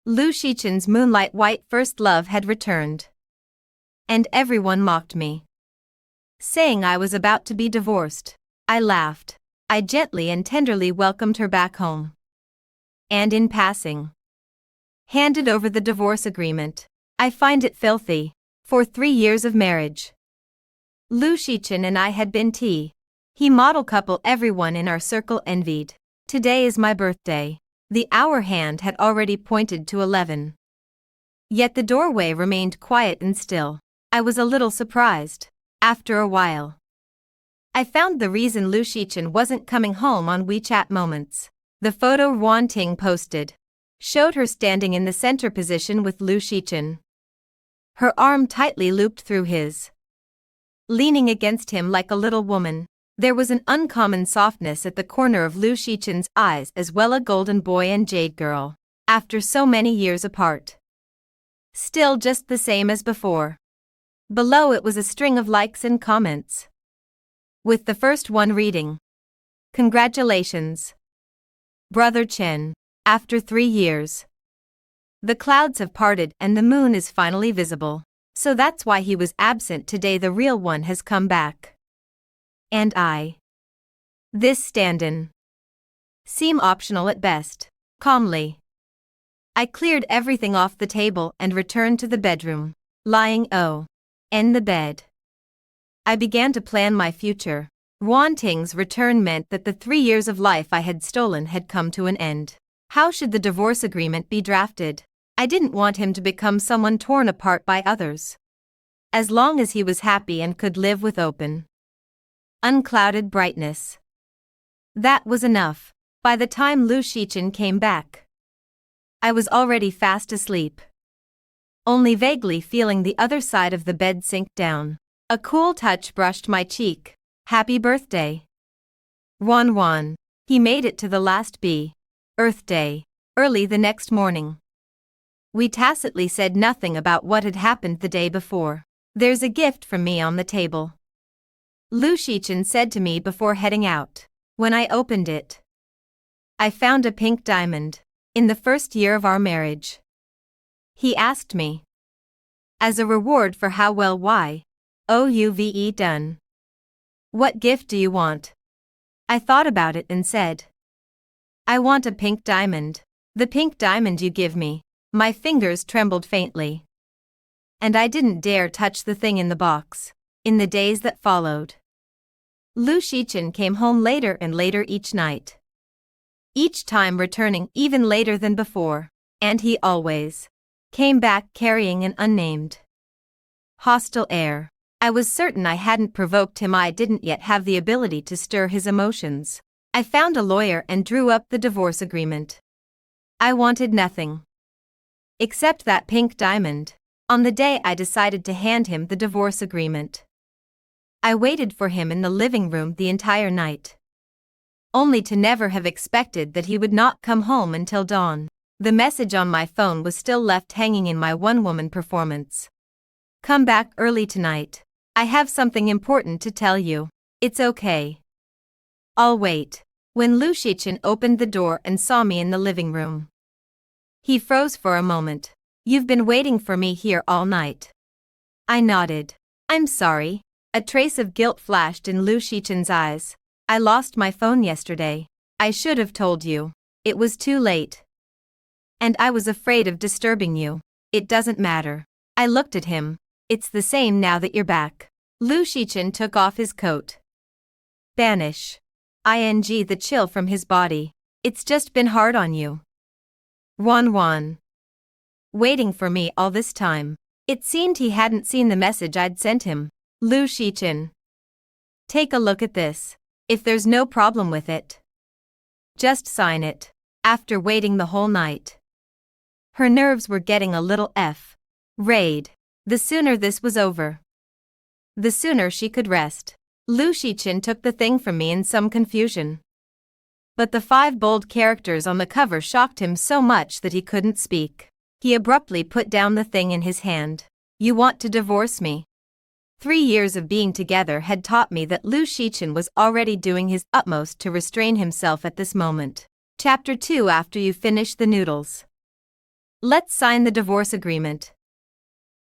Lu Shichen's moonlight white first love had returned. And everyone mocked me, saying I was about to be divorced. I laughed. I gently and tenderly welcomed her back home. And in passing, handed over the divorce agreement. I find it filthy. For 3 years of marriage, Lu Shichen and I had been He model couple everyone in our circle envied. Today is my birthday. The hour hand had already pointed to 11. Yet the doorway remained quiet and still. I was a little surprised. After a while, I found the reason Lu Shichen wasn't coming home on WeChat Moments. The photo Wan Ting posted showed her standing in the center position with Lu Shichen, her arm tightly looped through his, leaning against him like a little woman. There was an uncommon softness at the corner of Lu Shichen's eyes, as well a golden boy and jade girl, after so many years apart. Still just the same as before. Below it was a string of likes and comments, with the first one reading, "Congratulations, Brother Chen, after 3 years. The clouds have parted and the moon is finally visible. So that's why he was absent today. The real one has come back. And I. This stand-in. Seem optional at best." Calmly, I cleared everything off the table and returned to the bedroom. Lying in the bed, I began to plan my future. Wan Ting's return meant that the 3 years of life I had stolen had come to an end. How should the divorce agreement be drafted? I didn't want him to become someone torn apart by others. As long as he was happy and could live with open, unclouded brightness, that was enough. By the time Lu Shichen came back, I was already fast asleep, only vaguely feeling the other side of the bed sink down. A cool touch brushed my cheek. "Happy birthday, Wan Wan." He made it to the last Earth Day. Early the next morning, we tacitly said nothing about what had happened the day before. "There's a gift from me on the table," Lu Shichen said to me before heading out. When I opened it, I found a pink diamond. "In the first year of our marriage," he asked me, "as a reward for how well you've done. What gift do you want?" I thought about it and said, "I want a pink diamond." "The pink diamond you give me." My fingers trembled faintly, and I didn't dare touch the thing in the box. In the days that followed, Lu Shichen came home later and later each night, each time returning even later than before, and he always came back carrying an unnamed, hostile air. I was certain I hadn't provoked him. I didn't yet have the ability to stir his emotions. I found a lawyer and drew up the divorce agreement. I wanted nothing except that pink diamond. On the day I decided to hand him the divorce agreement, I waited for him in the living room the entire night, only to never have expected that he would not come home until dawn. The message on my phone was still left hanging in my one-woman performance. "Come back early tonight. I have something important to tell you." "It's okay. I'll wait." When Lu Shichen opened the door and saw me in the living room, he froze for a moment. "You've been waiting for me here all night." I nodded. "I'm sorry." A trace of guilt flashed in Lu Shichen's eyes. "I lost my phone yesterday. I should have told you. It was too late. And I was afraid of disturbing you." "It doesn't matter." I looked at him. "It's the same now that you're back." Lu Shichen took off his coat. Banish the chill from his body. "It's just been hard on you, Wan Wan. Waiting for me all this time." It seemed he hadn't seen the message I'd sent him. "Lu Shichen, take a look at this. If there's no problem with it, just sign it." After waiting the whole night, her nerves were getting a little frayed. The sooner this was over, the sooner she could rest. Lu Shichen took the thing from me in some confusion, but the 5 bold characters on the cover shocked him so much that he couldn't speak. He abruptly put down the thing in his hand. "You want to divorce me?" 3 years of being together had taught me that Lu Shichen was already doing his utmost to restrain himself at this moment. Chapter 2. After you finish the noodles, Let's sign the divorce agreement.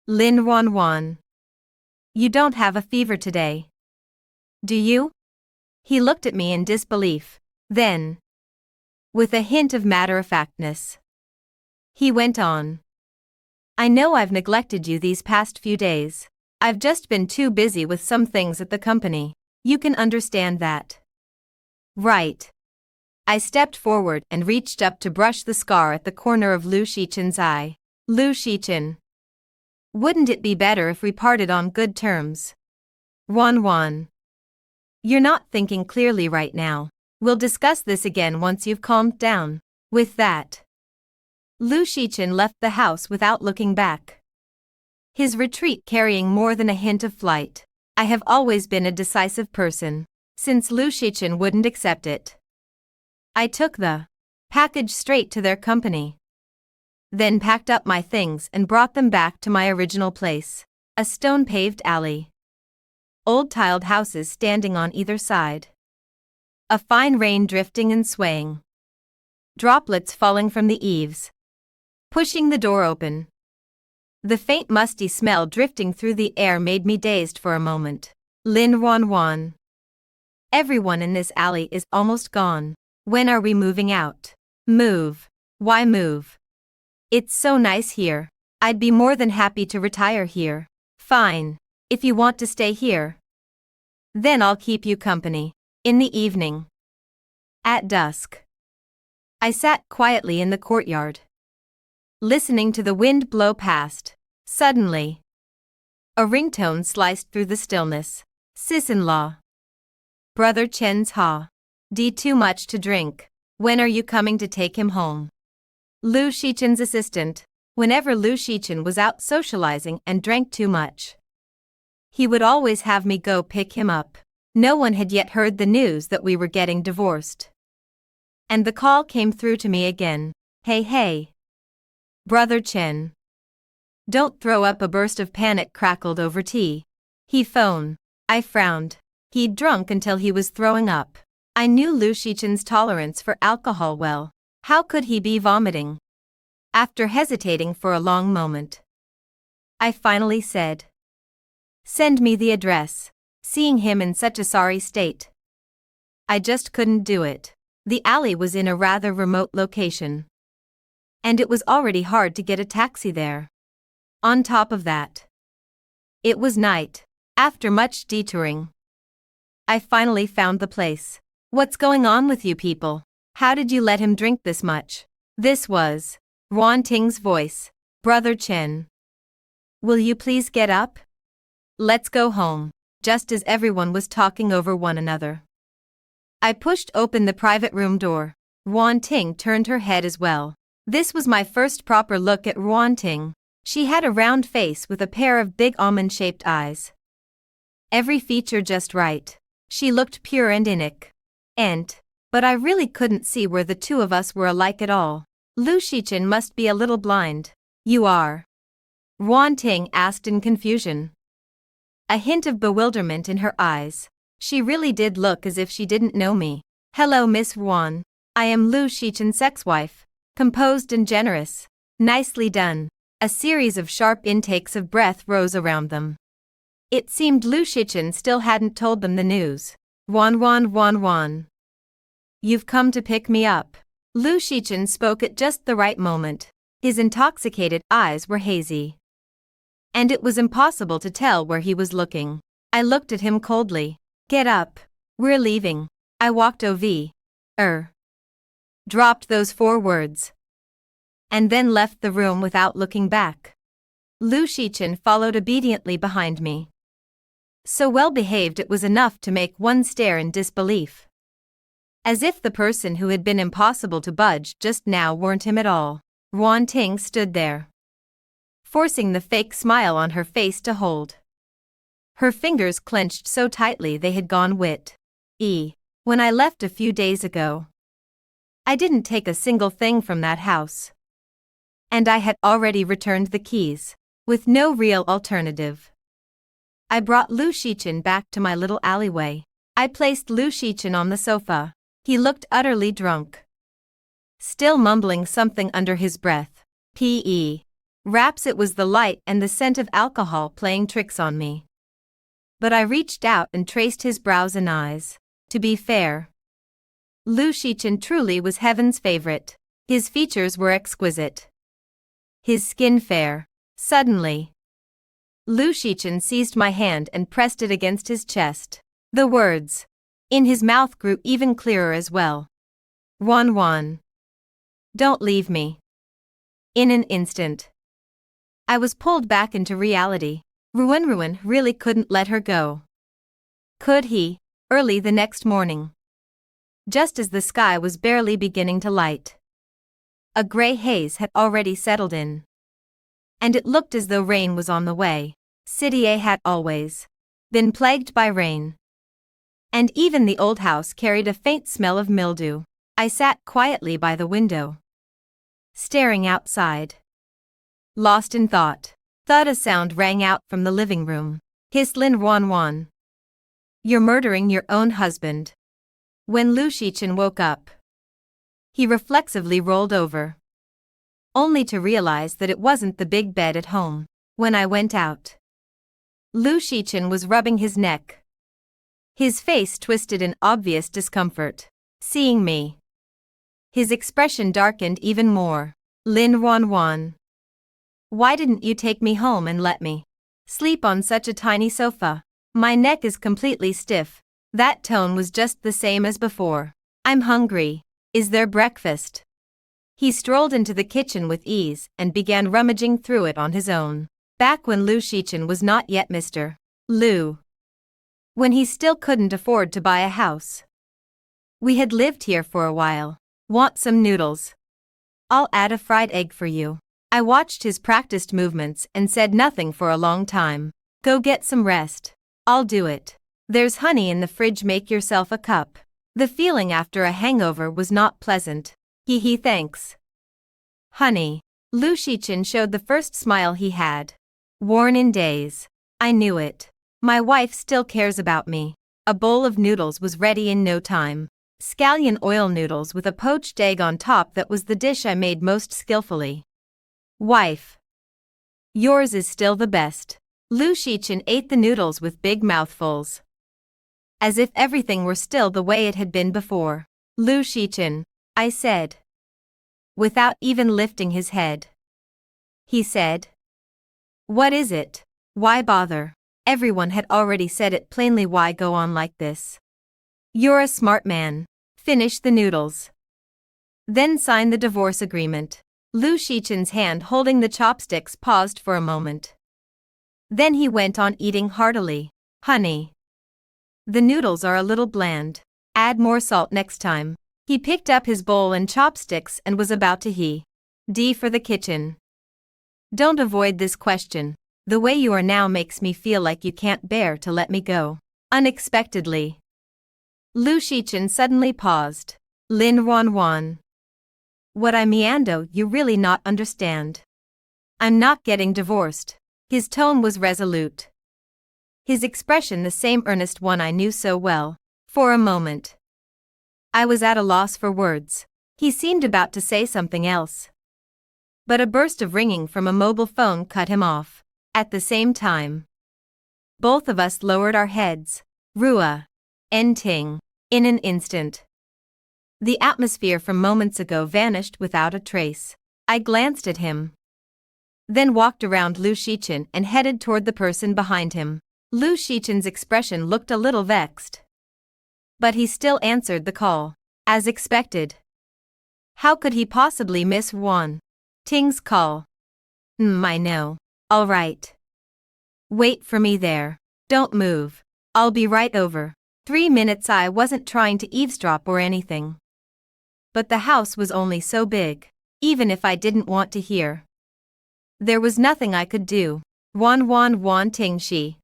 Lin Wan Wan. You don't have a fever today. Do you? He looked at me in disbelief. Then, with a hint of matter-of-factness, he went on. I know I've neglected you these past few days. I've just been too busy with some things at the company. You can understand that. Right. I stepped forward and reached up to brush the scar at the corner of Lu Shichen's eye. Lu Shichen. Wouldn't it be better if we parted on good terms? Wan Wan. You're not thinking clearly right now. We'll discuss this again once you've calmed down. With that, Lu Shichen left the house without looking back, his retreat carrying more than a hint of flight. I have always been a decisive person, since Lu Shichen wouldn't accept it. I took the package straight to their company, then packed up my things and brought them back to my original place, a stone-paved alley. Old tiled houses standing on either side. A fine rain drifting and swaying. Droplets falling from the eaves. Pushing the door open. The faint musty smell drifting through the air made me dazed for a moment. Lin Wan Wan. Everyone in this alley is almost gone. When are we moving out? Move. Why move? It's so nice here. I'd be more than happy to retire here. Fine. If you want to stay here, then I'll keep you company. In the evening. At dusk. I sat quietly in the courtyard, listening to the wind blow past. Suddenly, a ringtone sliced through the stillness. Sis-in-law. Brother Chen's Ha. D too much to drink. When are you coming to take him home? Lu Shichen's assistant. Whenever Lu Shichen was out socializing and drank too much, he would always have me go pick him up. No one had yet heard the news that we were getting divorced. And the call came through to me again. Hey. Brother Chen. Don't throw up. A burst of panic crackled over tea. He phone. I frowned. He'd drunk until he was throwing up. I knew Lu Shichen's tolerance for alcohol well. How could he be vomiting? After hesitating for a long moment, I finally said, send me the address. Seeing him in such a sorry state, I just couldn't do it. The alley was in a rather remote location, and it was already hard to get a taxi there. On top of that, it was night. After much detouring, I finally found the place. What's going on with you people? How did you let him drink this much? This was Wan Ting's voice. Brother Chen. Will you please get up? Let's go home. Just as everyone was talking over one another, I pushed open the private room door. Wan Ting turned her head as well. This was my first proper look at Wan Ting. She had a round face with a pair of big almond-shaped eyes. Every feature just right. She looked pure and innocent. But I really couldn't see where the two of us were alike at all. Lu Shichen must be a little blind. You are? Wan Ting asked in confusion, a hint of bewilderment in her eyes. She really did look as if she didn't know me. Hello, Miss Wan. I am Lu Shichen's ex-wife. Composed and generous. Nicely done. A series of sharp intakes of breath rose around them. It seemed Lu Shichen still hadn't told them the news. Wan. You've come to pick me up. Lu Shichen spoke at just the right moment. His intoxicated eyes were hazy, and it was impossible to tell where he was looking. I looked at him coldly. Get up. We're leaving. I walked dropped those 4 words, and then left the room without looking back. Lu Shichen followed obediently behind me. So well behaved it was enough to make one stare in disbelief, as if the person who had been impossible to budge just now weren't him at all. Wan Ting stood there, forcing the fake smile on her face to hold. Her fingers clenched so tightly they had gone wet. When I left a few days ago, I didn't take a single thing from that house, and I had already returned the keys, with no real alternative. I brought Lu Shichen back to my little alleyway. I placed Lu Shichen on the sofa. He looked utterly drunk, still mumbling something under his breath. hit.He. Perhaps it was the light and the scent of alcohol playing tricks on me. But I reached out and traced his brows and eyes. To be fair, Liu Shichen truly was heaven's favorite. His features were exquisite. His skin fair. Suddenly, Liu Shichen seized my hand and pressed it against his chest. The words in his mouth grew even clearer as well. Wan. Don't leave me. In an instant, I was pulled back into reality. Ruin really couldn't let her go. Could he? Early the next morning, just as the sky was barely beginning to light, a gray haze had already settled in, and it looked as though rain was on the way. Hit.He had always been plagued by rain, and even the old house carried a faint smell of mildew. I sat quietly by the window, staring outside, lost in thought. Thud, a sound rang out from the living room. Hissed Lin Wan. You're murdering your own husband. When Liu Shichen woke up, he reflexively rolled over, only to realize that it wasn't the big bed at home. When I went out, Liu Shichen was rubbing his neck, his face twisted in obvious discomfort. Seeing me, his expression darkened even more. Lin Wan. Why didn't you take me home and let me sleep on such a tiny sofa? My neck is completely stiff. That tone was just the same as before. I'm hungry. Is there breakfast? He strolled into the kitchen with ease and began rummaging through it on his own. Back when Liu Shichen was not yet Mr. Liu, when he still couldn't afford to buy a house. We had lived here for a while. Want some noodles? I'll add a fried egg for you. I watched his practiced movements and said nothing for a long time. Go get some rest. I'll do it. There's honey in the fridge, make yourself a cup. The feeling after a hangover was not pleasant. Hee thanks. Honey. Liu Shichen showed the first smile he had worn in days. I knew it. My wife still cares about me. A bowl of noodles was ready in no time. Scallion oil noodles with a poached egg on top, that was the dish I made most skillfully. Wife, yours is still the best. Liu Shichen ate the noodles with big mouthfuls, as if everything were still the way it had been before. Liu Shichen, I said, without even lifting his head. He said, what is it? Why bother? Everyone had already said it plainly. Why go on like this? You're a smart man. Finish the noodles, then sign the divorce agreement. Liu Shichen's hand holding the chopsticks paused for a moment. Then he went on eating heartily. Honey, the noodles are a little bland. Add more salt next time. He picked up his bowl and chopsticks and was about to hit.D for the kitchen. Don't avoid this question. The way you are now makes me feel like you can't bear to let me go. Unexpectedly, Liu Shichen suddenly paused. Lin Wan. What I meando, you really not understand. I'm not getting divorced. His tone was resolute, his expression the same earnest one I knew so well. For a moment, I was at a loss for words. He seemed about to say something else, but a burst of ringing from a mobile phone cut him off. At the same time, both of us lowered our heads. Rua and Ting. In an instant, the atmosphere from moments ago vanished without a trace. I glanced at him, then walked around Liu Shichen and headed toward the person behind him. Liu Shichen's expression looked a little vexed, but he still answered the call. As expected. How could he possibly miss Wan Ting's call? I know. All right. Wait for me there. Don't move. I'll be right over. 3 minutes. I wasn't trying to eavesdrop or anything, but the house was only so big. Even if I didn't want to hear, there was nothing I could do. Wan Ting she.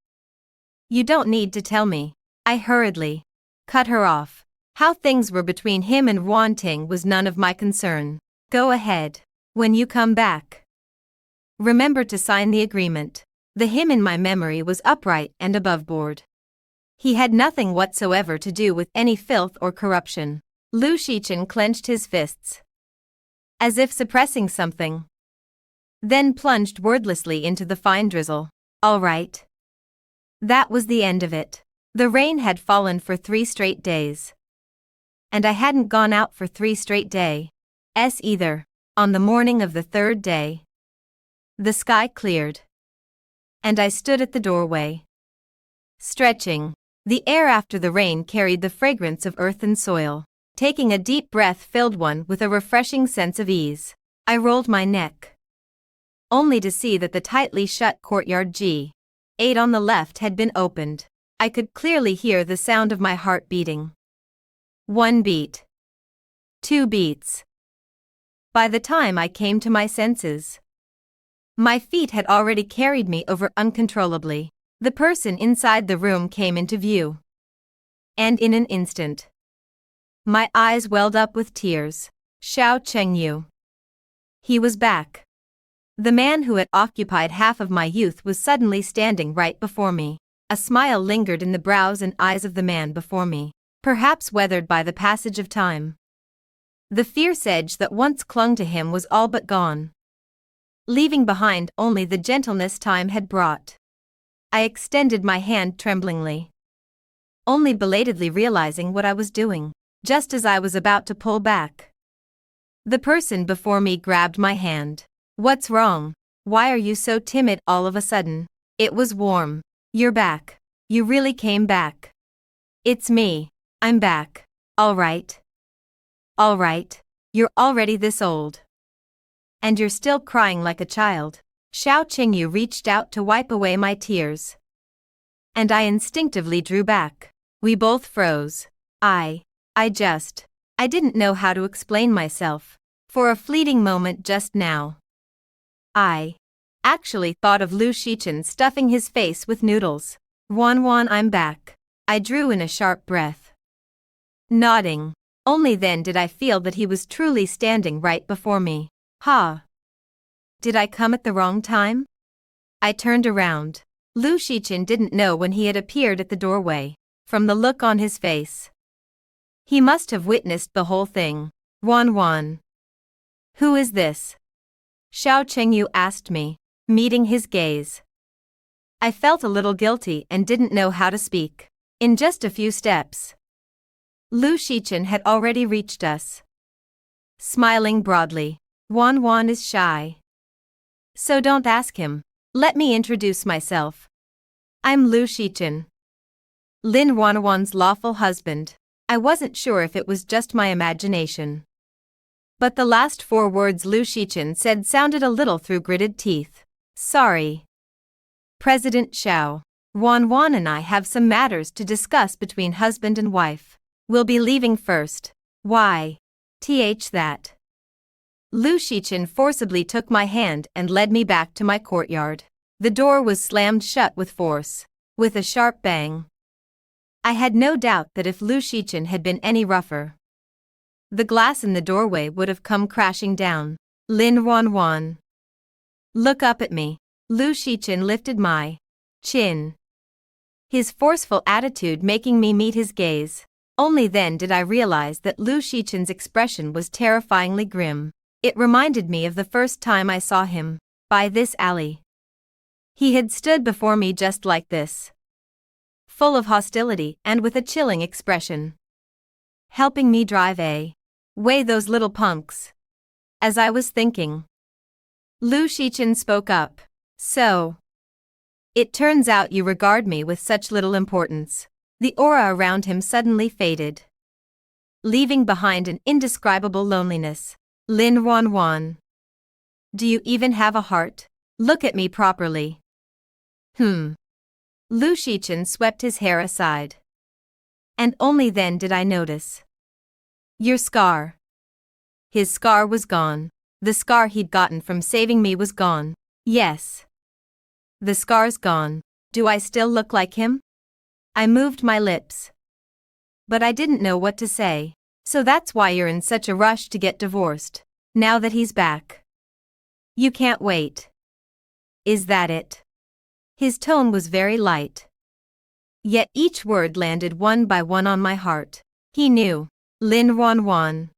You don't need to tell me. I hurriedly cut her off. How things were between him and Wan Ting was none of my concern. Go ahead. When you come back, remember to sign the agreement. The him in my memory was upright and above board. He had nothing whatsoever to do with any filth or corruption. Liu Shichen clenched his fists, as if suppressing something. then plunged wordlessly into the fine drizzle. All right. That was the end of it. The rain had fallen for 3 straight days. And I hadn't gone out for 3 straight days either. On the morning of the 3rd day, the sky cleared. And I stood at the doorway, stretching. The air after the rain carried the fragrance of earth and soil. Taking a deep breath filled one with a refreshing sense of ease. I rolled my neck, only to see that the tightly shut courtyard gate on the left had been opened. I could clearly hear the sound of my heart beating. 1 beat. 2 beats. By the time I came to my senses, my feet had already carried me over uncontrollably. The person inside the room came into view. And in an instant, my eyes welled up with tears. Xiao Chengyu. He was back. The man who had occupied half of my youth was suddenly standing right before me. A smile lingered in the brows and eyes of the man before me, perhaps weathered by the passage of time. The fierce edge that once clung to him was all but gone, leaving behind only the gentleness time had brought. I extended my hand tremblingly, only belatedly realizing what I was doing. Just as I was about to pull back, the person before me grabbed my hand. What's wrong? Why are you so timid all of a sudden? It was warm. You're back. You really came back. It's me. I'm back. All right. All right. You're already this old. And you're still crying like a child. Xiao Qingyu reached out to wipe away my tears. And I instinctively drew back. We both froze. I didn't know how to explain myself. For a fleeting moment just now, I actually thought of Lu Shichen stuffing his face with noodles. Wan, I'm back. I drew in a sharp breath, nodding. Only then did I feel that he was truly standing right before me. Ha! Did I come at the wrong time? I turned around. Lu Shichen didn't know when he had appeared at the doorway. From the look on his face, he must have witnessed the whole thing. Wan. Who is this? Xiao Chengyu asked me, meeting his gaze. I felt a little guilty and didn't know how to speak. In just a few steps, Lu Shichen had already reached us, smiling broadly. Wan is shy, so don't ask him. Let me introduce myself. I'm Lu Shichen, Lin Wanwan's lawful husband. I wasn't sure if it was just my imagination, but the last 4 words Lu Shichen said sounded a little through gritted teeth. Sorry, President Xiao. Wan and I have some matters to discuss between husband and wife. We'll be leaving first. Why? That. Lu Shichen forcibly took my hand and led me back to my courtyard. The door was slammed shut with force, with a sharp bang. I had no doubt that if Lu Shichen had been any rougher, the glass in the doorway would have come crashing down. Lin Wan. Look up at me. Lu Shichen lifted my chin, his forceful attitude making me meet his gaze. Only then did I realize that Lu Shichen's expression was terrifyingly grim. It reminded me of the first time I saw him, by this alley. He had stood before me just like this, full of hostility and with a chilling expression, helping me drive away those little punks. As I was thinking, Lu Shichen spoke up. So, it turns out you regard me with such little importance. The aura around him suddenly faded, leaving behind an indescribable loneliness. Lin Wan. Do you even have a heart? Look at me properly. Lu Shichen swept his hair aside. And only then did I notice. Your scar. His scar was gone. The scar he'd gotten from saving me was gone. Yes. The scar's gone. Do I still look like him? I moved my lips, but I didn't know what to say. So that's why you're in such a rush to get divorced, now that he's back. You can't wait. Is that it? His tone was very light, yet each word landed one by one on my heart. He knew. Lin Wan.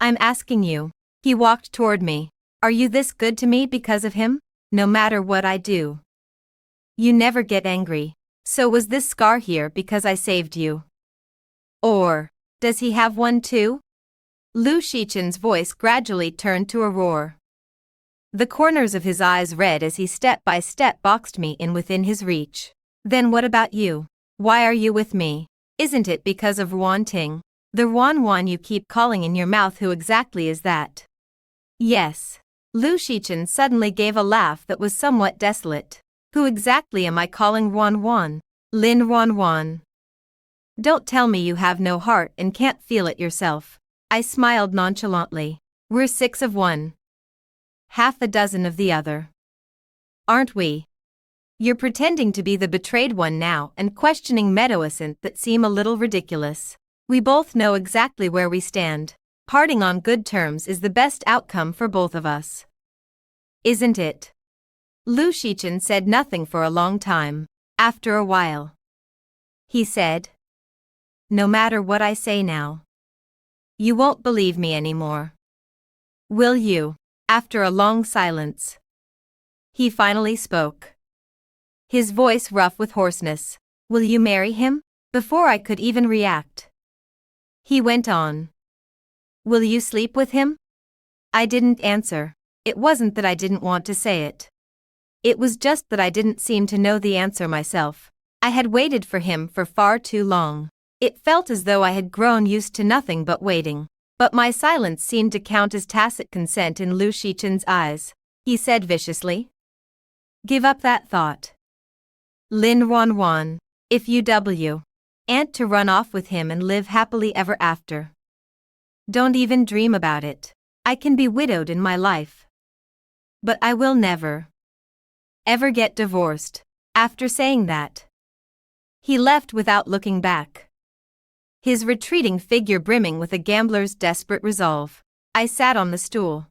I'm asking you. He walked toward me, Are you this good to me because of him? No matter what I do. You never get angry. So was this scar here because I saved you? Or, does he have one too? Lu Shichen's voice gradually turned to a roar. The corners of his eyes red as he step by step boxed me in within his reach. Then what about you? Why are you with me? Isn't it because of Ruan Ting? The Ruan you keep calling in your mouth. Who exactly is that? Yes. Lu Shichen suddenly gave a laugh that was somewhat desolate. Who exactly am I calling Ruan? Lin Ruan. Don't tell me you have no heart and can't feel it yourself. I smiled nonchalantly. We're 6 of one. Half a dozen of the other. Aren't we? You're pretending to be the betrayed one now and questioning Meadowsant that seem a little ridiculous. We both know exactly where we stand. Parting on good terms is the best outcome for both of us. Isn't it? Lu Shichen said nothing for a long time. After a while, he said, no matter what I say now, you won't believe me anymore. Will you? After a long silence, he finally spoke. His voice rough with hoarseness. Will you marry him? Before I could even react, he went on. Will you sleep with him? I didn't answer. It wasn't that I didn't want to say it. It was just that I didn't seem to know the answer myself. I had waited for him for far too long. It felt as though I had grown used to nothing but waiting. But my silence seemed to count as tacit consent in Lu Shichen's eyes. He said viciously, give up that thought. Lin Ruan, if you ain't to run off with him and live happily ever after. Don't even dream about it. I can be widowed in my life. But I will never, ever get divorced. After saying that, he left without looking back. His retreating figure brimming with a gambler's desperate resolve. I sat on the stool,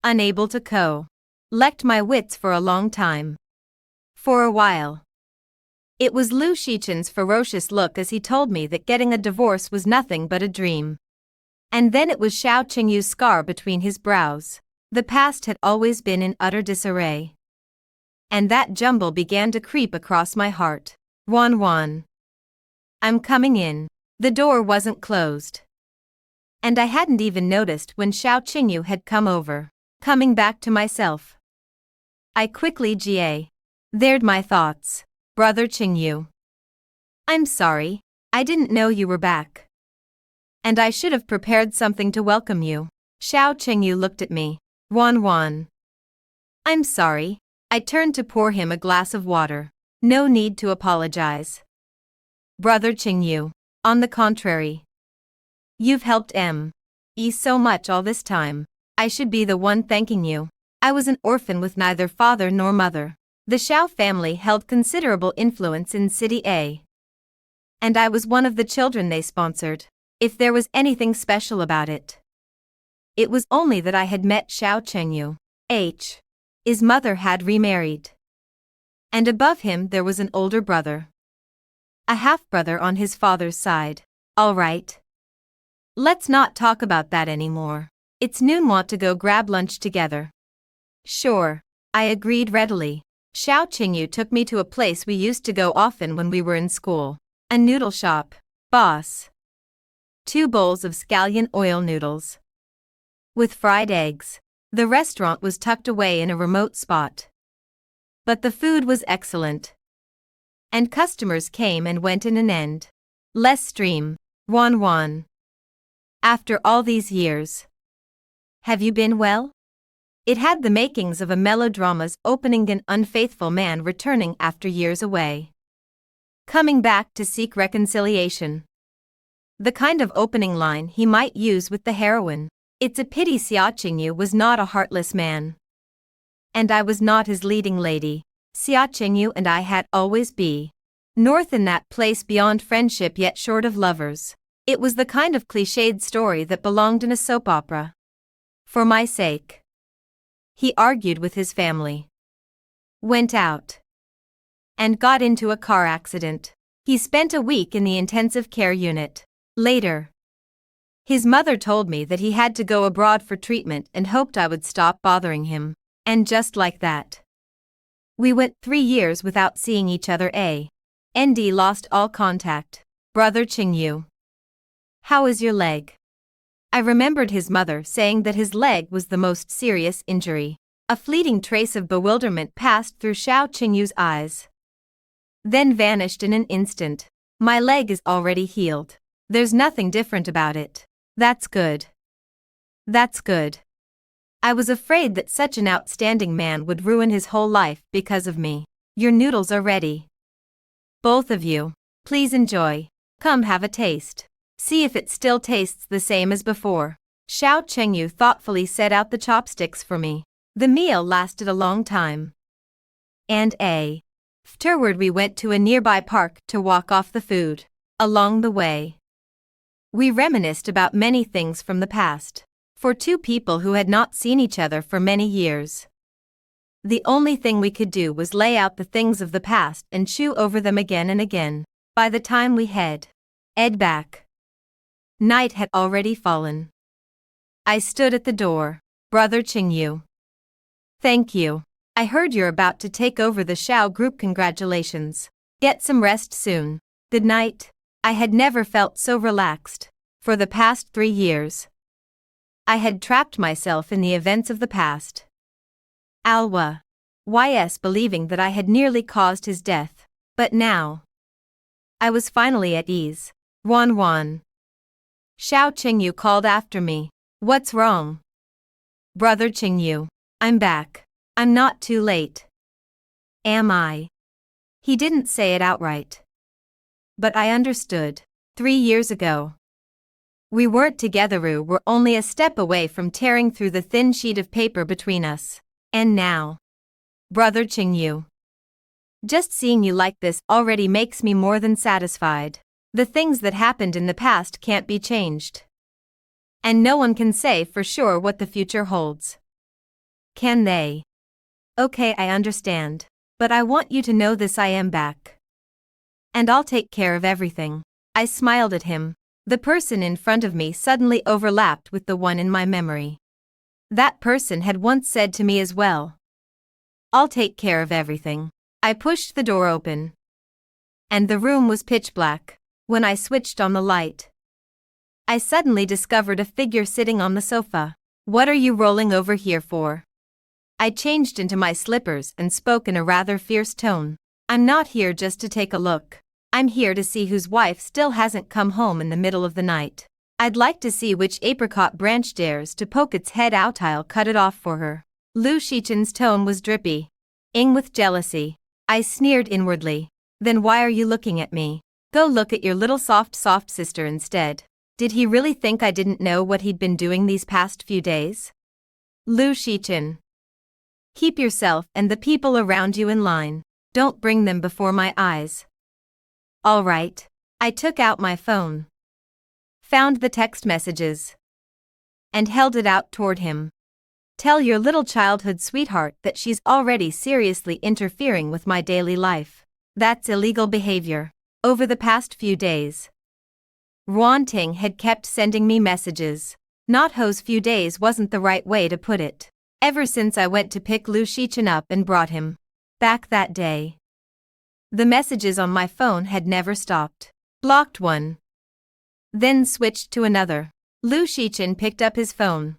unable to collect my wits for a long time. For a while, it was Lu Shichen's ferocious look as he told me that getting a divorce was nothing but a dream. And then it was Xiao Qingyu's scar between his brows. The past had always been in utter disarray. And that jumble began to creep across my heart. Ruan. I'm coming in. The door wasn't closed. And I hadn't even noticed when Xiao Qingyu had come over. Coming back to myself, I quickly gathered my thoughts. Brother Qingyu, I'm sorry, I didn't know you were back. And I should have prepared something to welcome you. Xiao Qingyu looked at me. Ruan. I'm sorry. I turned to pour him a glass of water. No need to apologize. Brother Qingyu, on the contrary. You've helped me so much all this time. I should be the one thanking you. I was an orphan with neither father nor mother. The Xiao family held considerable influence in City A. And I was one of the children they sponsored. If there was anything special about it, it was only that I had met Xiao Qingyu. His mother had remarried. And above him there was an older brother. A half-brother on his father's side. All right. Let's not talk about that anymore. It's noon. Want to go grab lunch together? Sure, I agreed readily. Xiao Qingyu took me to a place we used to go often when we were in school. A noodle shop. Boss. 2 bowls of scallion oil noodles. With fried eggs. The restaurant was tucked away in a remote spot. But the food was excellent. And customers came and went in an end. Less stream. Ruan. After all these years, have you been well? It had the makings of a melodrama's opening, an unfaithful man returning after years away, coming back to seek reconciliation. The kind of opening line he might use with the heroine. It's a pity Xia Qingyu was not a heartless man. And I was not his leading lady. Xia Qingyu and I had always been north in that place beyond friendship yet short of lovers. It was the kind of cliched story that belonged in a soap opera. For my sake, he argued with his family, went out, and got into a car accident. He spent a week in the intensive care unit. Later, His mother told me that he had to go abroad for treatment and hoped I would stop bothering him. And just like that, we went 3 years without seeing each other. And lost all contact. Brother Qingyu, how is your leg? I remembered his mother saying that his leg was the most serious injury. A fleeting trace of bewilderment passed through Xiao Qingyu's eyes, then vanished in an instant. My leg is already healed. There's nothing different about it. That's good. That's good. I was afraid that such an outstanding man would ruin his whole life because of me. Your noodles are ready. Both of you, please enjoy. Come have a taste. See if it still tastes the same as before. Xiao Qingyu thoughtfully set out the chopsticks for me. The meal lasted a long time. And afterward we went to a nearby park to walk off the food. Along the way, we reminisced about many things from the past. For two people who had not seen each other for many years, the only thing we could do was lay out the things of the past and chew over them again and again. By the time we head back, night had already fallen. I stood at the door. Brother Qingyu, thank you. I heard you're about to take over the Xiao group. Congratulations. Get some rest soon. Good night. I had never felt so relaxed. For the past 3 years, I had trapped myself in the events of the past. Alwa. YS believing that I had nearly caused his death. But now, I was finally at ease. Wan. Xiao Qingyu called after me. What's wrong? Brother Qingyu, I'm back. I'm not too late. Am I? He didn't say it outright, but I understood. 3 years ago, we weren't together. We were only a step away from tearing through the thin sheet of paper between us. And now, Brother Qingyu, just seeing you like this already makes me more than satisfied. The things that happened in the past can't be changed, and no one can say for sure what the future holds. Can they? Okay, I understand, but I want you to know this: I am back, and I'll take care of everything. I smiled at him. The person in front of me suddenly overlapped with the one in my memory. That person had once said to me as well, I'll take care of everything. I pushed the door open, and the room was pitch black. When I switched on the light, I suddenly discovered a figure sitting on the sofa. What are you rolling over here for? I changed into my slippers and spoke in a rather fierce tone. I'm not here just to take a look. I'm here to see whose wife still hasn't come home in the middle of the night. I'd like to see which apricot branch dares to poke its head out. I'll cut it off for her. Lu Shichen's tone was drippy, with jealousy. I sneered inwardly. Then why are you looking at me? Go look at your little soft sister instead. Did he really think I didn't know what he'd been doing these past few days? Lu Shichen, keep yourself and the people around you in line. Don't bring them before my eyes. All right. I took out my phone, found the text messages, and held it out toward him. Tell your little childhood sweetheart that she's already seriously interfering with my daily life. That's illegal behavior. Over the past few days, Ruan Ting had kept sending me messages. Not those few days wasn't the right way to put it. Ever since I went to pick Lu Shichen up and brought him back that day, the messages on my phone had never stopped. Blocked one, then switched to another. Lu Shichen picked up his phone,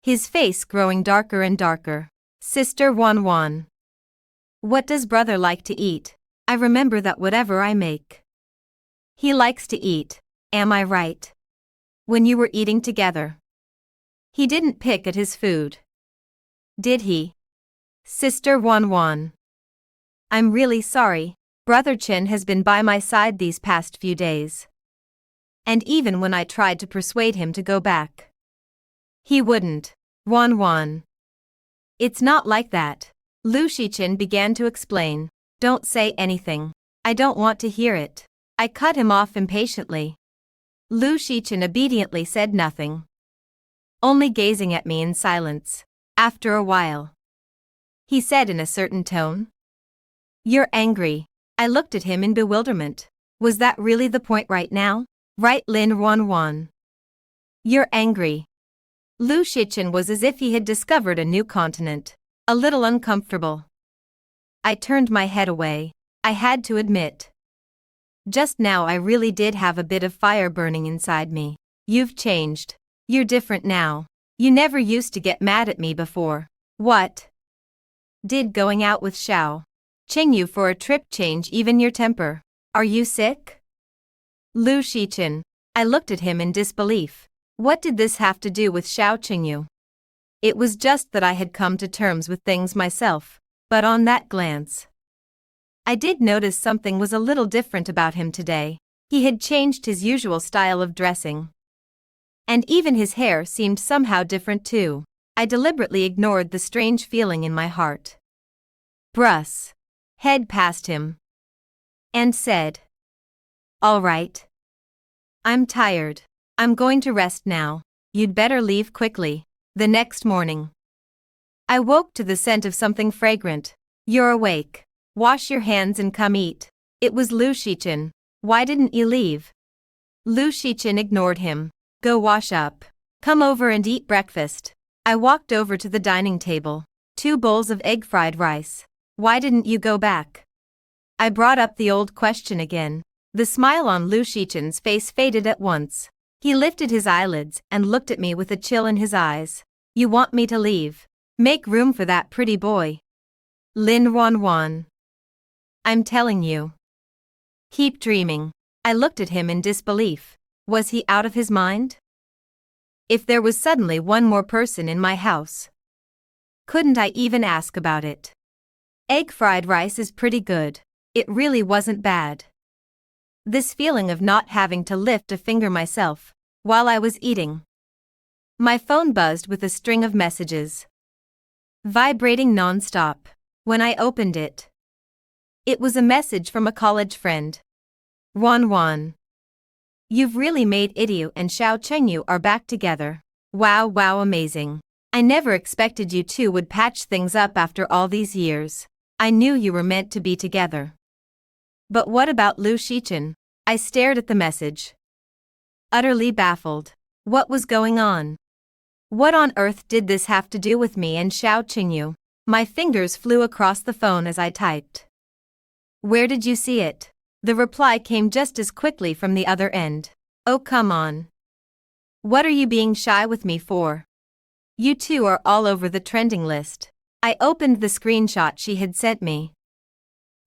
his face growing darker and darker. Sister Wan. What does brother like to eat? I remember that whatever I make, he likes to eat. Am I right? When you were eating together, he didn't pick at his food, did he? Sister Wan. I'm really sorry. Brother Chen has been by my side these past few days, and even when I tried to persuade him to go back, he wouldn't. Wan. It's not like that. Lu Shichen began to explain. Don't say anything. I don't want to hear it. I cut him off impatiently. Lu Shichen obediently said nothing, only gazing at me in silence. After a while, he said in a certain tone, You're angry. I looked at him in bewilderment. Was that really the point right now? Right, Lin Wan. You're angry. Lu Shichen was as if he had discovered a new continent. A little uncomfortable. I turned my head away. I had to admit. Just now I really did have a bit of fire burning inside me. You've changed. You're different now. You never used to get mad at me before. What? Did going out with Xiao Qingyu for a trip change even your temper? Are you sick? Lu Shichen. I looked at him in disbelief. What did this have to do with Xiao Qingyu? It was just that I had come to terms with things myself, but on that glance, I did notice something was a little different about him today. He had changed his usual style of dressing. And even his hair seemed somehow different too. I deliberately ignored the strange feeling in my heart. Bruss. Head past him. And said, "All right. I'm tired. I'm going to rest now. You'd better leave quickly." The next morning, I woke to the scent of something fragrant. "You're awake. Wash your hands and come eat." It was Lu Shichen. "Why didn't you leave?" Lu Shichen ignored him. "Go wash up. Come over and eat breakfast." I walked over to the dining table. 2 bowls of egg fried rice. "Why didn't you go back?" I brought up the old question again. The smile on Lu Shichen's face faded at once. He lifted his eyelids and looked at me with a chill in his eyes. "You want me to leave? Make room for that pretty boy." Lin Wanwan. "I'm telling you. Keep dreaming." I looked at him in disbelief. Was he out of his mind? If there was suddenly one more person in my house, couldn't I even ask about it? Egg fried rice is pretty good. It really wasn't bad. This feeling of not having to lift a finger myself, while I was eating. My phone buzzed with a string of messages, vibrating non-stop. When I opened it, it was a message from a college friend. Wanwan. "You've really made Idiu and Xiao Chengyu are back together. Wow, amazing. I never expected you two would patch things up after all these years. I knew you were meant to be together." But what about Lu Shichen? I stared at the message, utterly baffled. What was going on? What on earth did this have to do with me and Xiao Qingyu? My fingers flew across the phone as I typed. "Where did you see it?" The reply came just as quickly from the other end. "Oh, come on. What are you being shy with me for? You two are all over the trending list." I opened the screenshot she had sent me.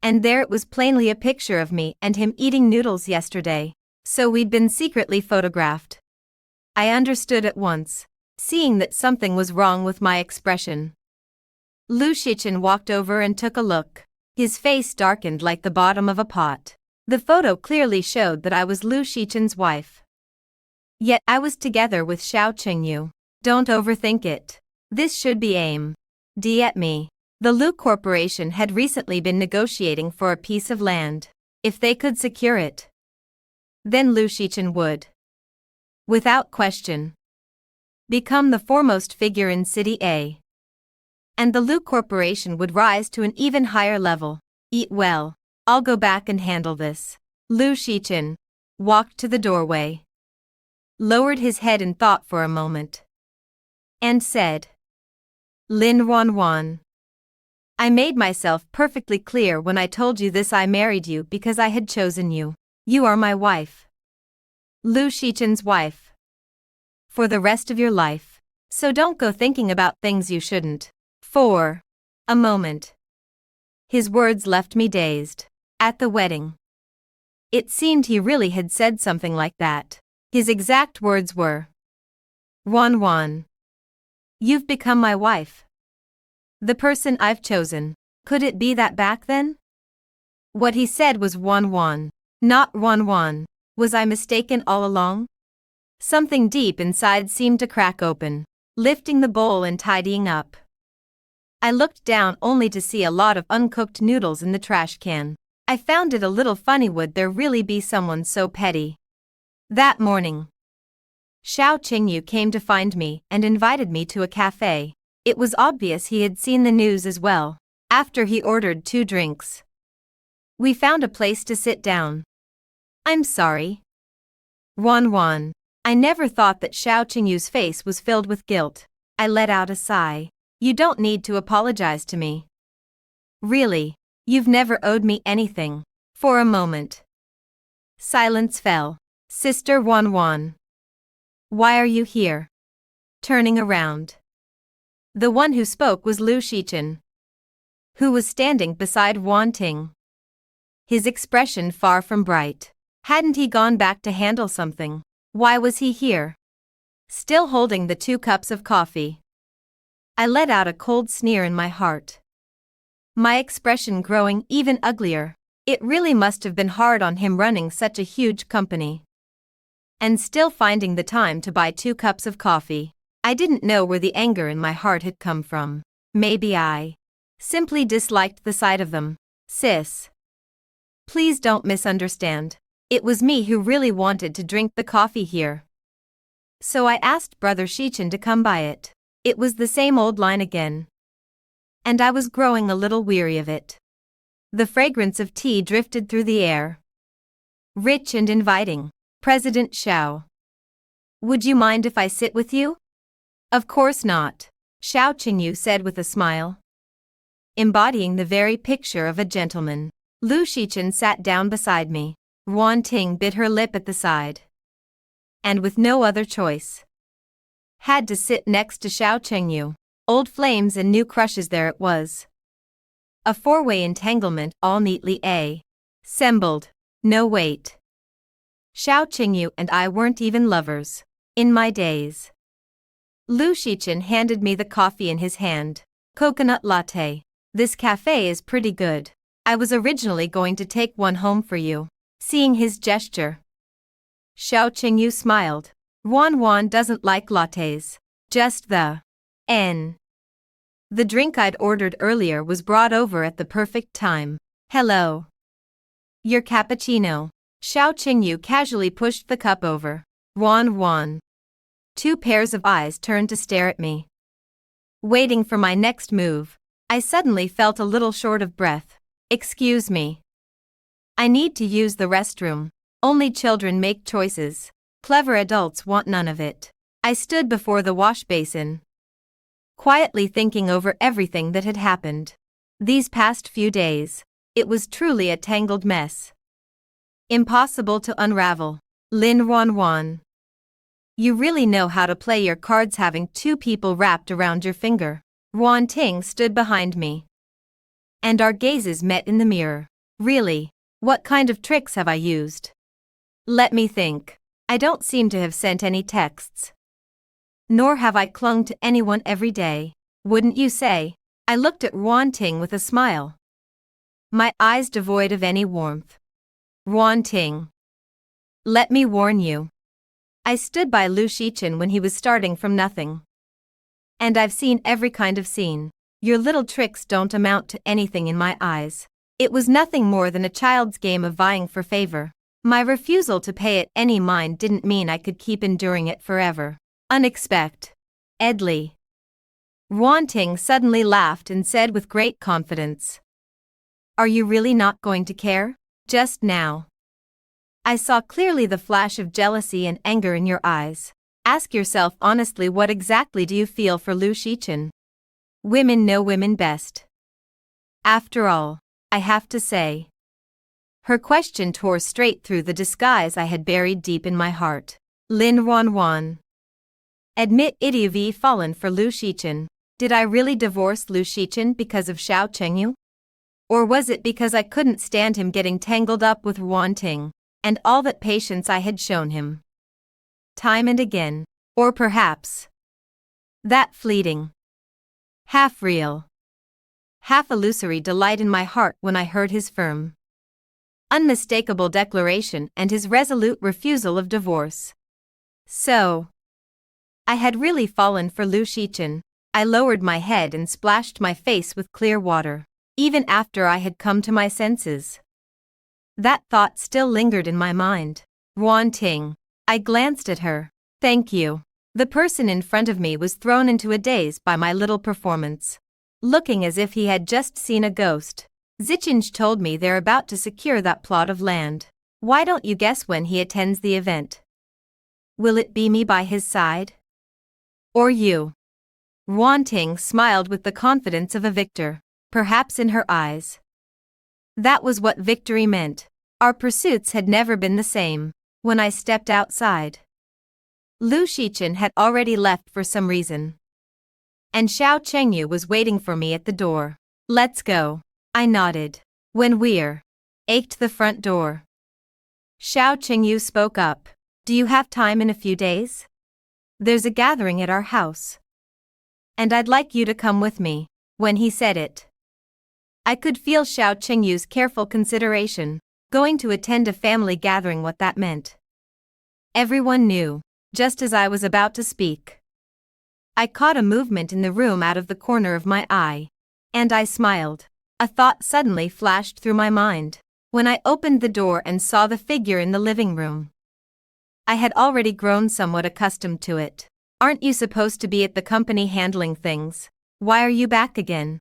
And there it was, plainly a picture of me and him eating noodles yesterday. So we'd been secretly photographed. I understood at once, seeing that something was wrong with my expression. Lu Shichen walked over and took a look. His face darkened like the bottom of a pot. The photo clearly showed that I was Lu Shichen's wife. Yet I was together with Xiao Qingyu. Don't overthink it. This should be aimed at me. The Lu Corporation had recently been negotiating for a piece of land. If they could secure it, then Lu Shichen would, without question, become the foremost figure in City A. And the Lu Corporation would rise to an even higher level. Eat well. I'll go back and handle this. Lu Shichen walked to the doorway, lowered his head in thought for a moment, and said, "Lin Wanwan. I made myself perfectly clear when I told you this. I married you because I had chosen you. You are my wife. Lu Shichen's wife. For the rest of your life. So don't go thinking about things you shouldn't." For a moment, his words left me dazed. At the wedding, it seemed he really had said something like that. His exact words were, "Wanwan, you've become my wife. The person I've chosen." Could it be that back then? What he said was Wanwan, not Wanwan. Was I mistaken all along? Something deep inside seemed to crack open, lifting the bowl and tidying up. I looked down only to see a lot of uncooked noodles in the trash can. I found it a little funny. Would there really be someone so petty? That morning, Xiao Qingyu came to find me and invited me to a cafe. It was obvious he had seen the news as well. After he ordered 2 drinks, we found a place to sit down. "I'm sorry, Wanwan. I never thought that Xiao Qingyu's face was filled with guilt. I let out a sigh. You don't need to apologize to me. Really, you've never owed me anything. For a moment, silence fell. Sister Wan Wan. Why are you here? Turning around. The one who spoke was Lu Shichen, who was standing beside Wan Ting. His expression far from bright. Hadn't he gone back to handle something? Why was he here? Still holding the 2 cups of coffee. I let out a cold sneer in my heart. My expression growing even uglier. It really must have been hard on him running such a huge company. And still finding the time to buy 2 cups of coffee. I didn't know where the anger in my heart had come from. Maybe I simply disliked the sight of them. Sis. Please don't misunderstand. It was me who really wanted to drink the coffee here. So I asked Brother Shichen to come buy it. It was the same old line again. And I was growing a little weary of it. The fragrance of tea drifted through the air. Rich and inviting. President Xiao. Would you mind if I sit with you? Of course not, Xiao Qingyu said with a smile. Embodying the very picture of a gentleman. Lu Shichen sat down beside me. Wan Ting bit her lip at the side. And with no other choice, had to sit next to Xiao Qingyu. Old flames and new crushes, there it was. A 4-way entanglement, all neatly assembled. No wait. Xiao Qingyu and I weren't even lovers. In my days. Lu Shichen handed me the coffee in his hand. Coconut latte. This cafe is pretty good. I was originally going to take one home for you. Seeing his gesture, Xiao Qingyu smiled. Wan Wan doesn't like lattes. Just the N. The drink I'd ordered earlier was brought over at the perfect time. Hello. Your cappuccino. Xiao Qingyu casually pushed the cup over. Wan Wan. 2 pairs of eyes turned to stare at me. Waiting for my next move, I suddenly felt a little short of breath. Excuse me. I need to use the restroom. Only children make choices. Clever adults want none of it. I stood before the wash basin, quietly thinking over everything that had happened. These past few days, it was truly a tangled mess. Impossible to unravel. Lin Wan Wan. You really know how to play your cards, having 2 people wrapped around your finger. Wan Ting stood behind me. And our gazes met in the mirror. Really? What kind of tricks have I used? Let me think. I don't seem to have sent any texts. Nor have I clung to anyone every day. Wouldn't you say? I looked at Wan Ting with a smile. My eyes devoid of any warmth. Wan Ting. Let me warn you. I stood by Lu Shichen when he was starting from nothing. And I've seen every kind of scene. Your little tricks don't amount to anything in my eyes. It was nothing more than a child's game of vying for favor. My refusal to pay it any mind didn't mean I could keep enduring it forever. Unexpectedly. Wan Ting suddenly laughed and said with great confidence. Are you really not going to care? Just now. I saw clearly the flash of jealousy and anger in your eyes. Ask yourself honestly, what exactly do you feel for Lu Shichen? Women know women best. After all, I have to say. Her question tore straight through the disguise I had buried deep in my heart. Lin Wan Wan. Admit it, you've fallen for Lu Shichen. Did I really divorce Lu Shichen because of Xiao Qingyu? Or was it because I couldn't stand him getting tangled up with Wan Ting, and all that patience I had shown him? Time and again. Or perhaps that fleeting, half real, half illusory delight in my heart when I heard his firm, unmistakable declaration and his resolute refusal of divorce. So, I had really fallen for Lu Shichen. I lowered my head and splashed my face with clear water, even after I had come to my senses. That thought still lingered in my mind. Wan Ting. I glanced at her. Thank you. The person in front of me was thrown into a daze by my little performance, looking as if he had just seen a ghost. Zichinj told me they're about to secure that plot of land. Why don't you guess when he attends the event? Will it be me by his side? Or you? Wanting smiled with the confidence of a victor, perhaps in her eyes. That was what victory meant. Our pursuits had never been the same. When I stepped outside, Lu Shichen had already left for some reason. And Xiao Chengyu was waiting for me at the door. Let's go. I nodded. When we're ached the front door, Xiao Chengyu spoke up. Do you have time in a few days? There's a gathering at our house. And I'd like you to come with me. When he said it, I could feel Xiao Chengyu's careful consideration, going to attend a family gathering, what that meant. Everyone knew, just as I was about to speak. I caught a movement in the room out of the corner of my eye, and I smiled. A thought suddenly flashed through my mind when I opened the door and saw the figure in the living room. I had already grown somewhat accustomed to it. Aren't you supposed to be at the company handling things? Why are you back again?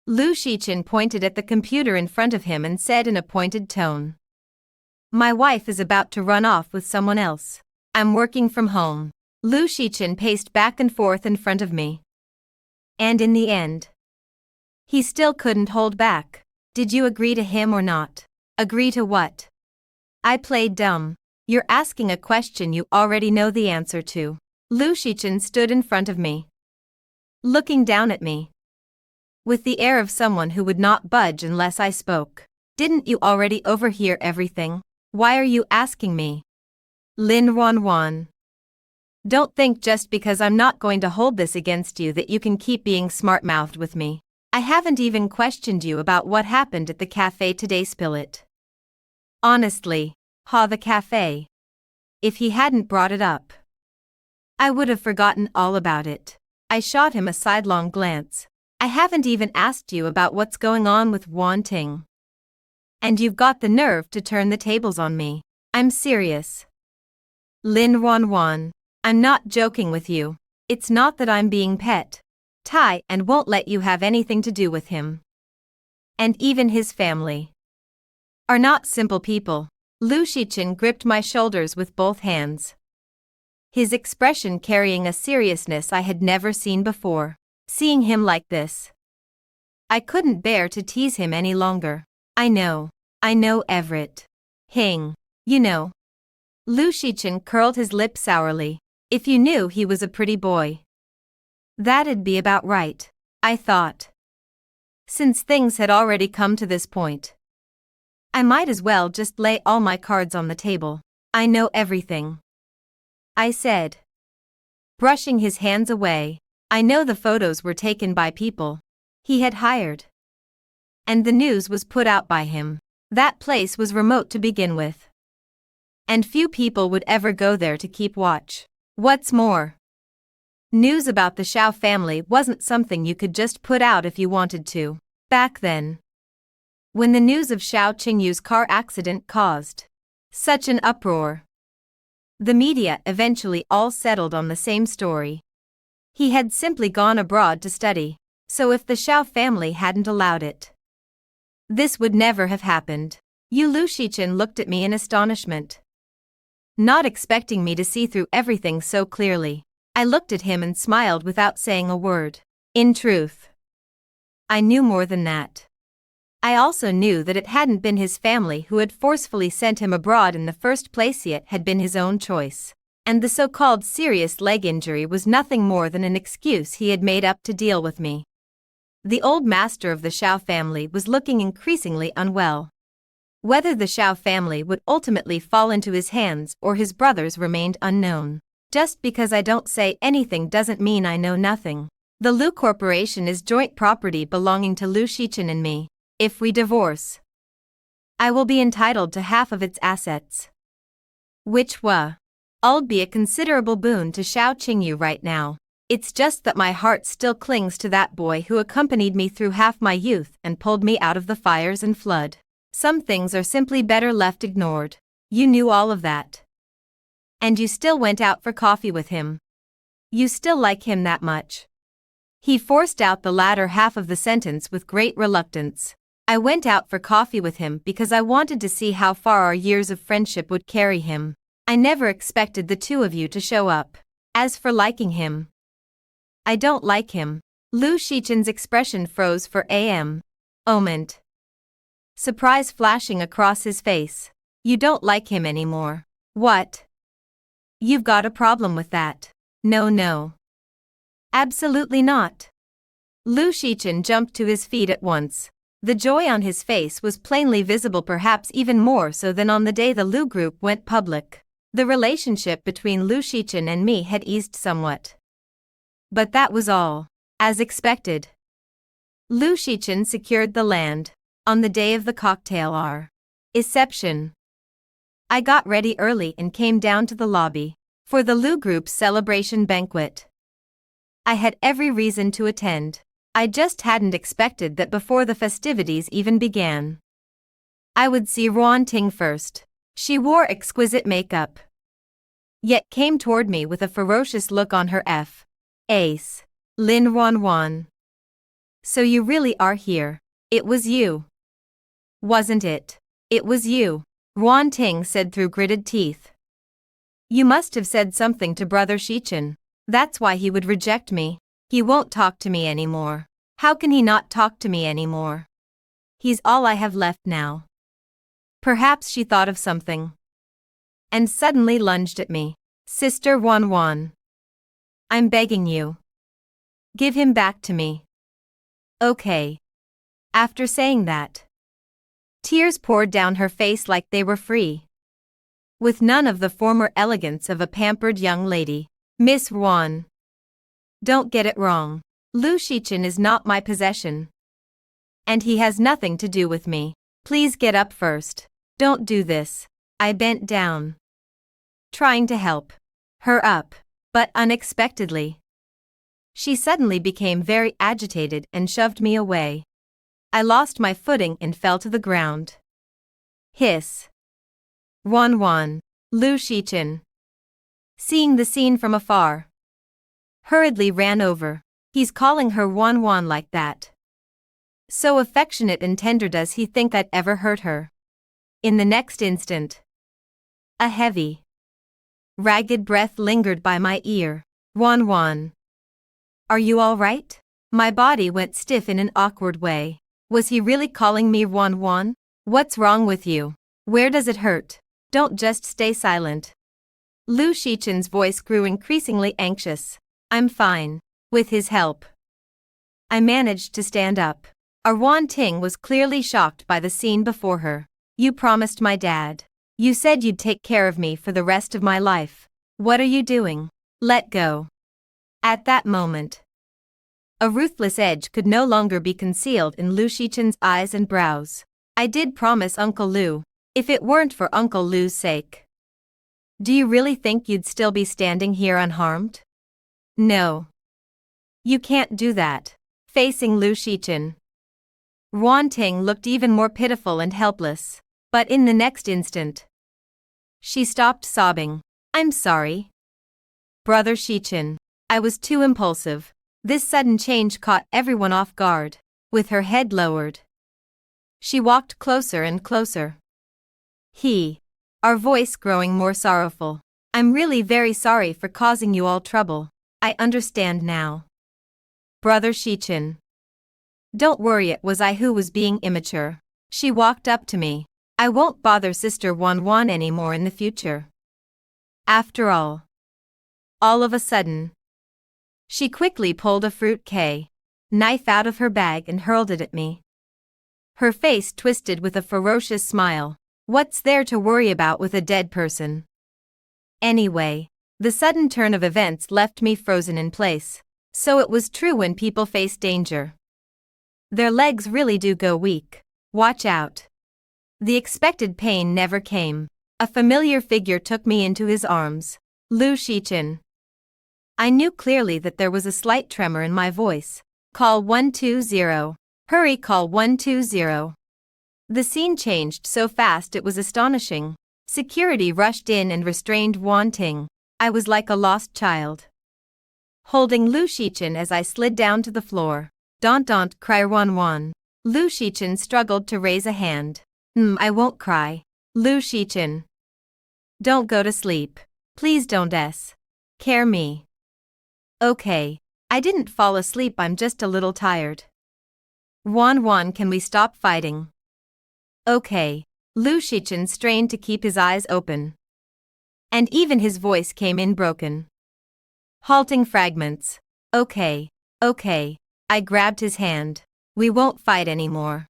Lu Shichen pointed at the computer in front of him and said in a pointed tone. My wife is about to run off with someone else. I'm working from home. Lu Shichen paced back and forth in front of me. And in the end, he still couldn't hold back. Did you agree to him or not? Agree to what? I played dumb. You're asking a question you already know the answer to. Lu Shichen stood in front of me, looking down at me with the air of someone who would not budge unless I spoke. Didn't you already overhear everything? Why are you asking me? Lin Wanwan. Don't think just because I'm not going to hold this against you that you can keep being smart-mouthed with me. I haven't even questioned you about what happened at the cafe today, spill it. Honestly, the cafe. If he hadn't brought it up, I would have forgotten all about it. I shot him a sidelong glance. I haven't even asked you about what's going on with Wan Ting. And you've got the nerve to turn the tables on me. I'm serious. Lin Wanwan, I'm not joking with you. It's not that I'm being pet-Tai and won't let you have anything to do with him. And even his family are not simple people. Lu Shichen gripped my shoulders with both hands, his expression carrying a seriousness I had never seen before. Seeing him like this, I couldn't bear to tease him any longer. I know Everett. Hing, you know. Lu Shichen curled his lip sourly. If you knew he was a pretty boy, that'd be about right, I thought. Since things had already come to this point, I might as well just lay all my cards on the table. I know everything, I said, brushing his hands away. I know the photos were taken by people he had hired, and the news was put out by him. That place was remote to begin with, and few people would ever go there to keep watch. What's more, news about the Xiao family wasn't something you could just put out if you wanted to. Back then, when the news of Xiao Qingyu's car accident caused such an uproar, the media eventually all settled on the same story. He had simply gone abroad to study, so if the Xiao family hadn't allowed it, this would never have happened. Lu Shichen looked at me in astonishment, not expecting me to see through everything so clearly. I looked at him and smiled without saying a word. In truth, I knew more than that. I also knew that it hadn't been his family who had forcefully sent him abroad in the first place, yet had been his own choice. And the so-called serious leg injury was nothing more than an excuse he had made up to deal with me. The old master of the Xiao family was looking increasingly unwell. Whether the Xiao family would ultimately fall into his hands or his brothers remained unknown. Just because I don't say anything doesn't mean I know nothing. The Lu Corporation is joint property belonging to Lu Shichen and me. If we divorce, I will be entitled to half of its assets, which will be a considerable boon to Xiao Qingyu right now. It's just that my heart still clings to that boy who accompanied me through half my youth and pulled me out of the fires and flood. Some things are simply better left ignored. You knew all of that. And you still went out for coffee with him. You still like him that much. He forced out the latter half of the sentence with great reluctance. I went out for coffee with him because I wanted to see how far our years of friendship would carry him. I never expected the two of you to show up. As for liking him, I don't like him. Lu Shichen's expression froze for a moment. Surprise flashing across his face. You don't like him anymore. What? You've got a problem with that. No. Absolutely not. Lu Shichen jumped to his feet at once. The joy on his face was plainly visible, perhaps even more so than on the day the Lu group went public. The relationship between Lu Shichen and me had eased somewhat. But that was all. As expected. Lu Shichen secured the land on the day of the cocktail reception. I got ready early and came down to the lobby for the Lu group's celebration banquet. I had every reason to attend. I just hadn't expected that before the festivities even began, I would see Ruan Ting first. She wore exquisite makeup, yet came toward me with a ferocious look on her face. Lin Ruan. So you really are here. It was you, wasn't it? It was you, Ruan Ting said through gritted teeth. You must have said something to Brother Shichen. That's why he would reject me. He won't talk to me anymore. How can he not talk to me anymore? He's all I have left now. Perhaps she thought of something and suddenly lunged at me. Sister Ruan. I'm begging you. Give him back to me. Okay. After saying that, tears poured down her face like they were free. With none of the former elegance of a pampered young lady. Miss Ruan. Don't get it wrong. Lu Shichen is not my possession. And he has nothing to do with me. Please get up first. Don't do this. I bent down, trying to help her up, but unexpectedly, she suddenly became very agitated and shoved me away. I lost my footing and fell to the ground. Hiss. Ruan. Lu Shichen, seeing the scene from afar, hurriedly ran over. He's calling her Ruan like that. So affectionate and tender. Does he think I'd ever hurt her? In the next instant, a heavy, ragged breath lingered by my ear. Ruan. Are you all right? My body went stiff in an awkward way. Was he really calling me Ruan? What's wrong with you? Where does it hurt? Don't just stay silent. Lu Shichen's voice grew increasingly anxious. I'm fine. With his help, I managed to stand up. Ruan Ting was clearly shocked by the scene before her. You promised my dad. You said you'd take care of me for the rest of my life. What are you doing? Let go. At that moment, a ruthless edge could no longer be concealed in Lu Shichen's eyes and brows. I did promise Uncle Lu, if it weren't for Uncle Lu's sake. Do you really think you'd still be standing here unharmed? No. You can't do that. Facing Lu Shichen, Ruan Ting looked even more pitiful and helpless. But in the next instant, she stopped sobbing. I'm sorry, Brother Shichen. I was too impulsive. This sudden change caught everyone off guard. With her head lowered, she walked closer and closer. Our voice growing more sorrowful. I'm really very sorry for causing you all trouble. I understand now, Brother Shichen. Don't worry, it was I who was being immature. She walked up to me. I won't bother Sister Ruan anymore in the future. After all of a sudden, she quickly pulled a fruit knife out of her bag and hurled it at me. Her face twisted with a ferocious smile. What's there to worry about with a dead person? Anyway, the sudden turn of events left me frozen in place. So it was true, when people face danger, their legs really do go weak. Watch out. The expected pain never came. A familiar figure took me into his arms. Lu Shichen. I knew clearly that there was a slight tremor in my voice. Call 120. Hurry, call 120. The scene changed so fast it was astonishing. Security rushed in and restrained Ruan Ting. I was like a lost child, holding Lu Shichen as I slid down to the floor. Don't cry, Ruan. Lu Shichen struggled to raise a hand. I won't cry. Lu Shichen. Don't go to sleep. Please don't care me. Okay. I didn't fall asleep, I'm just a little tired. Wan, can we stop fighting? Okay. Lu Shichen strained to keep his eyes open. And even his voice came in broken. Halting fragments. Okay. I grabbed his hand. We won't fight anymore.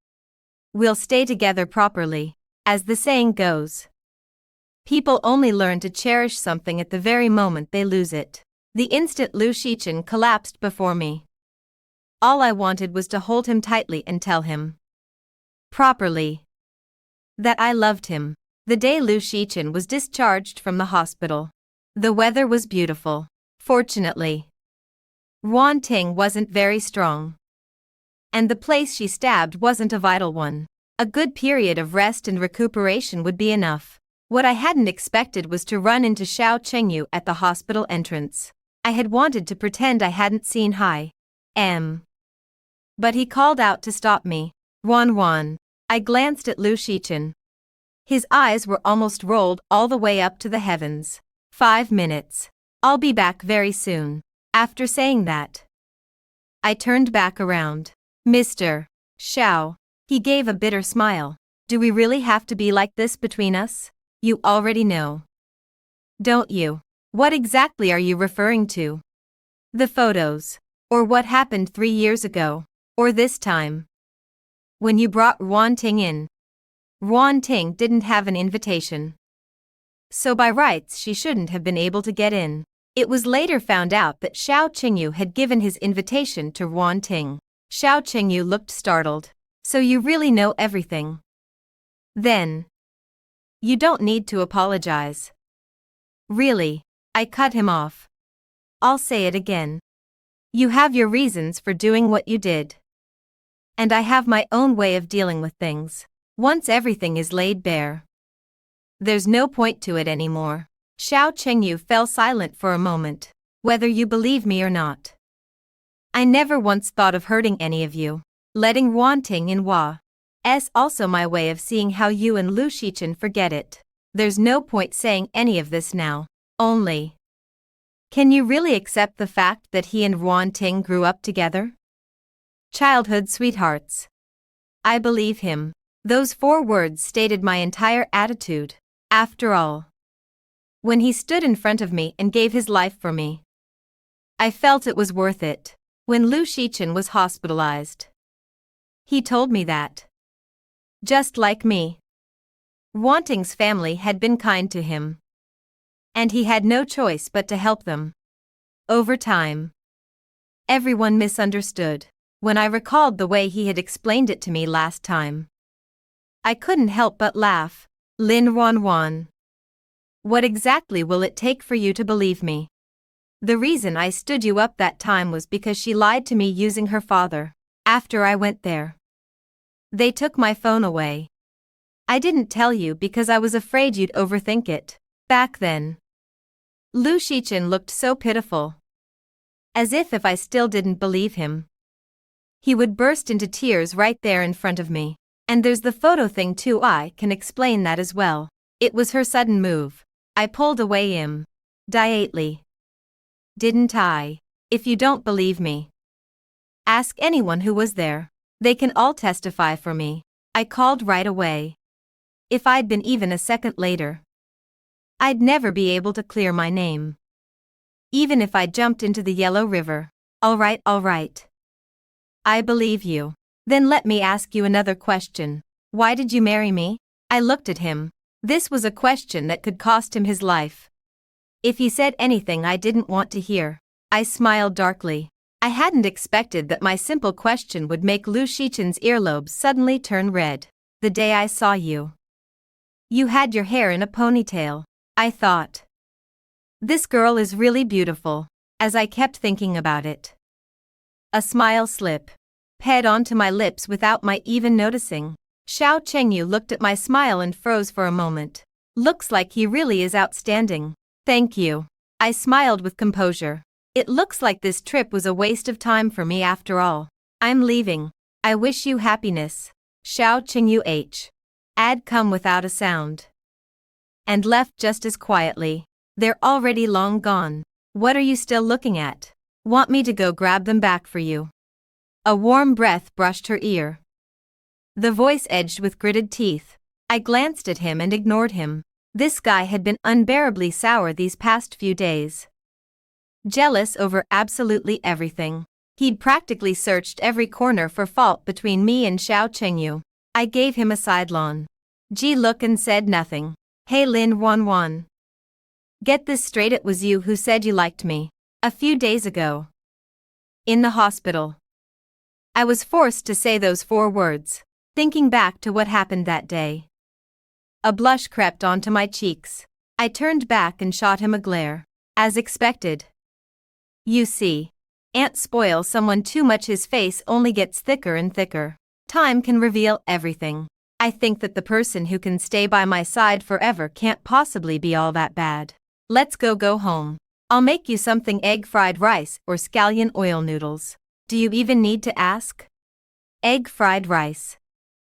We'll stay together properly. As the saying goes, people only learn to cherish something at the very moment they lose it. The instant Lu Shichen collapsed before me, all I wanted was to hold him tightly and tell him properly that I loved him. The day Lu Shichen was discharged from the hospital, the weather was beautiful. Fortunately, Wan Ting wasn't very strong, and the place she stabbed wasn't a vital one. A good period of rest and recuperation would be enough. What I hadn't expected was to run into Xiao Chengyu at the hospital entrance. I had wanted to pretend I hadn't seen Hi. But he called out to stop me. Wan. I glanced at Lu Shichen. His eyes were almost rolled all the way up to the heavens. 5 minutes. I'll be back very soon. After saying that, I turned back around. Mr. Xiao. He gave a bitter smile. Do we really have to be like this between us? You already know, don't you? What exactly are you referring to? The photos. Or what happened 3 years ago? Or this time, when you brought Wan Ting in? Wan Ting didn't have an invitation, so by rights she shouldn't have been able to get in. It was later found out that Xiao Qingyu had given his invitation to Wan Ting. Xiao Qingyu looked startled. So you really know everything? Then you don't need to apologize. Really? I cut him off. I'll say it again. You have your reasons for doing what you did. And I have my own way of dealing with things. Once everything is laid bare, there's no point to it anymore. Xiao Chengyu fell silent for a moment. Whether you believe me or not, I never once thought of hurting any of you. Letting Wan Ting in was also my way of seeing how you and Lu Shichen forget it. There's no point saying any of this now. Only, can you really accept the fact that he and Wan Ting grew up together? Childhood sweethearts. I believe him. Those 4 words stated my entire attitude. After all, when he stood in front of me and gave his life for me, I felt it was worth it. When Lu Shichen was hospitalized, he told me that, just like me, Wan Ting's family had been kind to him, and he had no choice but to help them. Over time, everyone misunderstood. When I recalled the way he had explained it to me last time, I couldn't help but laugh. Lin Wan. What exactly will it take for you to believe me? The reason I stood you up that time was because she lied to me using her father. After I went there, they took my phone away. I didn't tell you because I was afraid you'd overthink it. Back then, Lu Shichen looked so pitiful. As if I still didn't believe him, he would burst into tears right there in front of me. And there's the photo thing too, I can explain that as well. It was her sudden move. I pulled away immediately. Didn't I? If you don't believe me, ask anyone who was there. They can all testify for me. I called right away. If I'd been even a second later, I'd never be able to clear my name. Even if I jumped into the Yellow River. All right. I believe you. Then let me ask you another question. Why did you marry me? I looked at him. This was a question that could cost him his life if he said anything I didn't want to hear. I smiled darkly. I hadn't expected that my simple question would make Lu Shichen's earlobes suddenly turn red. The day I saw you, you had your hair in a ponytail. I thought, this girl is really beautiful. As I kept thinking about it, a smile slipped onto my lips without my even noticing. Xiao Chengyu looked at my smile and froze for a moment. Looks like he really is outstanding. Thank you. I smiled with composure. It looks like this trip was a waste of time for me after all. I'm leaving. I wish you happiness. Xiao Chengyu had come without a sound. and left just as quietly. They're already long gone. What are you still looking at? Want me to go grab them back for you? A warm breath brushed her ear. The voice edged with gritted teeth. I glanced at him and ignored him. This guy had been unbearably sour these past few days. Jealous over absolutely everything. He'd practically searched every corner for fault between me and Xiao Chengyu. I gave him a sidelong look and said nothing. Hey Lin Wanwan. Get this straight, it was you who said you liked me. A few days ago. In the hospital. I was forced to say those 4 words, thinking back to what happened that day. A blush crept onto my cheeks. I turned back and shot him a glare. As expected. You see, can't spoil someone too much, his face only gets thicker and thicker. Time can reveal everything. I think that the person who can stay by my side forever can't possibly be all that bad. Let's go home. I'll make you something, egg fried rice or scallion oil noodles. Do you even need to ask? Egg fried rice.